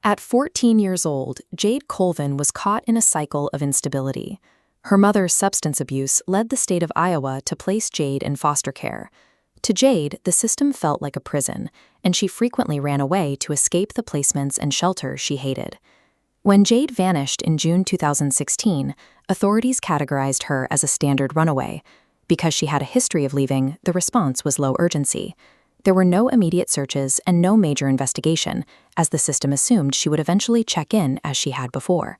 At 14 years old, Jade Colvin was caught in a cycle of instability. Her mother's substance abuse led the state of Iowa to place Jade in foster care. To Jade, the system felt like a prison, and she frequently ran away to escape the placements and shelters she hated. When Jade vanished in June 2016, authorities categorized her as a standard runaway. Because she had a history of leaving, the response was low urgency. There were no immediate searches and no major investigation, as the system assumed she would eventually check in as she had before.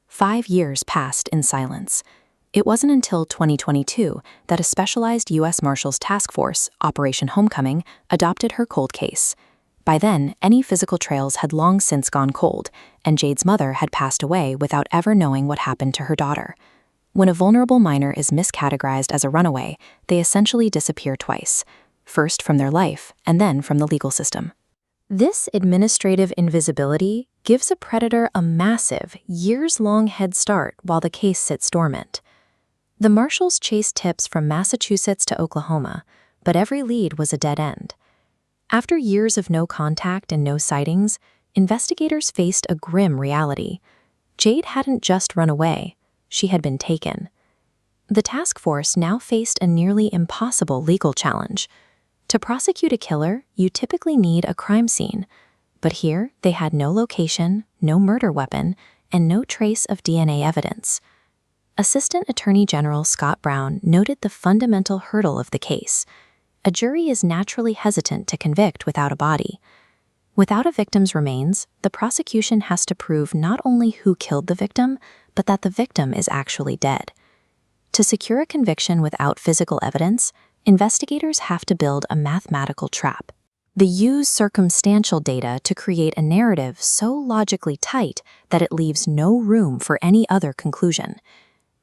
5 years passed in silence. It wasn't until 2022 that a specialized U.S. Marshals task force, Operation Homecoming, adopted her cold case. By then, any physical trails had long since gone cold, and Jade's mother had passed away without ever knowing what happened to her daughter. When a vulnerable minor is miscategorized as a runaway, they essentially disappear twice, first from their life and then from the legal system. This administrative invisibility gives a predator a massive, years-long head start while the case sits dormant. The Marshals chased tips from Massachusetts to Oklahoma, but every lead was a dead end. After years of no contact and no sightings, investigators faced a grim reality. Jade hadn't just run away, she had been taken. The task force now faced a nearly impossible legal challenge. To prosecute a killer, you typically need a crime scene, but here they had no location, no murder weapon, and no trace of DNA evidence. Assistant Attorney General Scott Brown noted the fundamental hurdle of the case. A jury is naturally hesitant to convict without a body. Without a victim's remains, the prosecution has to prove not only who killed the victim, but that the victim is actually dead. To secure a conviction without physical evidence, investigators have to build a mathematical trap. They use circumstantial data to create a narrative so logically tight that it leaves no room for any other conclusion.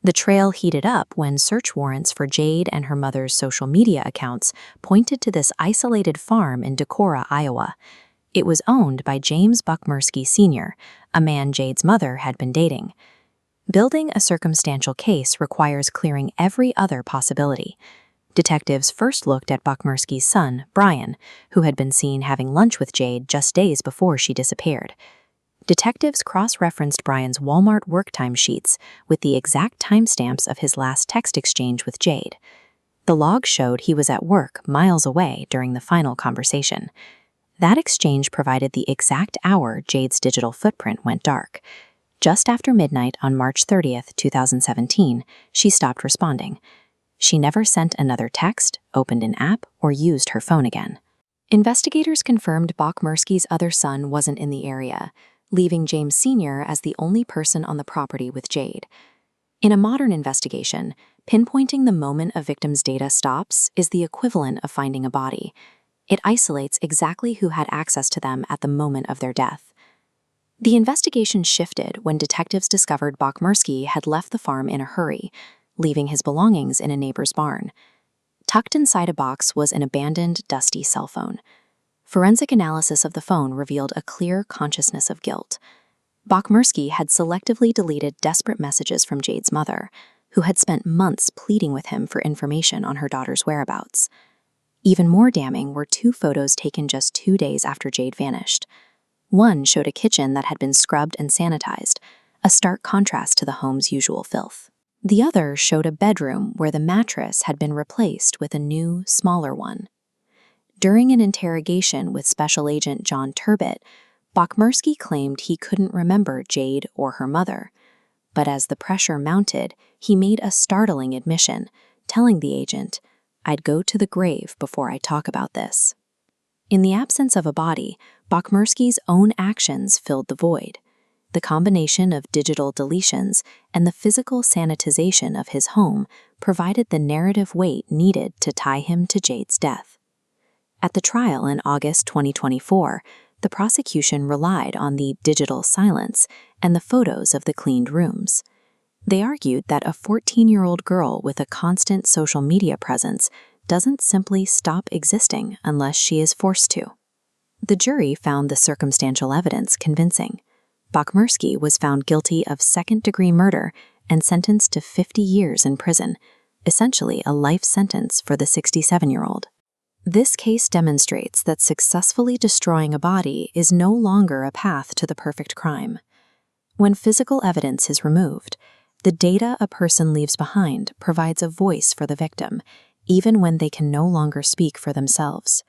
The trail heated up when search warrants for Jade and her mother's social media accounts pointed to this isolated farm in Decorah, Iowa. It was owned by James Bachmurski Sr., a man Jade's mother had been dating. Building a circumstantial case requires clearing every other possibility. Detectives first looked at Bachmurski's son, Brian, who had been seen having lunch with Jade just days before she disappeared. Detectives cross-referenced Brian's Walmart work time sheets with the exact timestamps of his last text exchange with Jade. The log showed he was at work miles away during the final conversation. That exchange provided the exact hour Jade's digital footprint went dark. Just after midnight on March 30th, 2017, she stopped responding. She never sent another text, opened an app, or used her phone again. Investigators confirmed Bachmurski's other son wasn't in the area, leaving James Sr. as the only person on the property with Jade. In a modern investigation, pinpointing the moment a victim's data stops is the equivalent of finding a body. It isolates exactly who had access to them at the moment of their death. The investigation shifted when detectives discovered Bachmurski had left the farm in a hurry, leaving his belongings in a neighbor's barn. Tucked inside a box was an abandoned, dusty cell phone. Forensic analysis of the phone revealed a clear consciousness of guilt. Bachmurski had selectively deleted desperate messages from Jade's mother, who had spent months pleading with him for information on her daughter's whereabouts. Even more damning were 2 photos taken just 2 days after Jade vanished. One showed a kitchen that had been scrubbed and sanitized, a stark contrast to the home's usual filth. The other showed a bedroom where the mattress had been replaced with a new, smaller one. During an interrogation with Special Agent John Turbett, Bachmurski claimed he couldn't remember Jade or her mother. But as the pressure mounted, he made a startling admission, telling the agent, "I'd go to the grave before I talk about this." In the absence of a body, Bachmurski's own actions filled the void. The combination of digital deletions and the physical sanitization of his home provided the narrative weight needed to tie him to Jade's death. At the trial in August 2024, the prosecution relied on the digital silence and the photos of the cleaned rooms. They argued that a 14-year-old girl with a constant social media presence doesn't simply stop existing unless she is forced to. The jury found the circumstantial evidence convincing. Bachmurski was found guilty of second-degree murder and sentenced to 50 years in prison, essentially a life sentence for the 67-year-old. This case demonstrates that successfully destroying a body is no longer a path to the perfect crime. When physical evidence is removed, the data a person leaves behind provides a voice for the victim, even when they can no longer speak for themselves.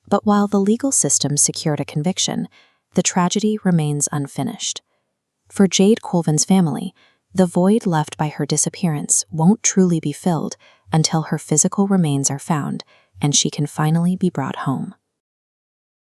But while the legal system secured a conviction, the tragedy remains unfinished. For Jade Colvin's family, the void left by her disappearance won't truly be filled until her physical remains are found and she can finally be brought home.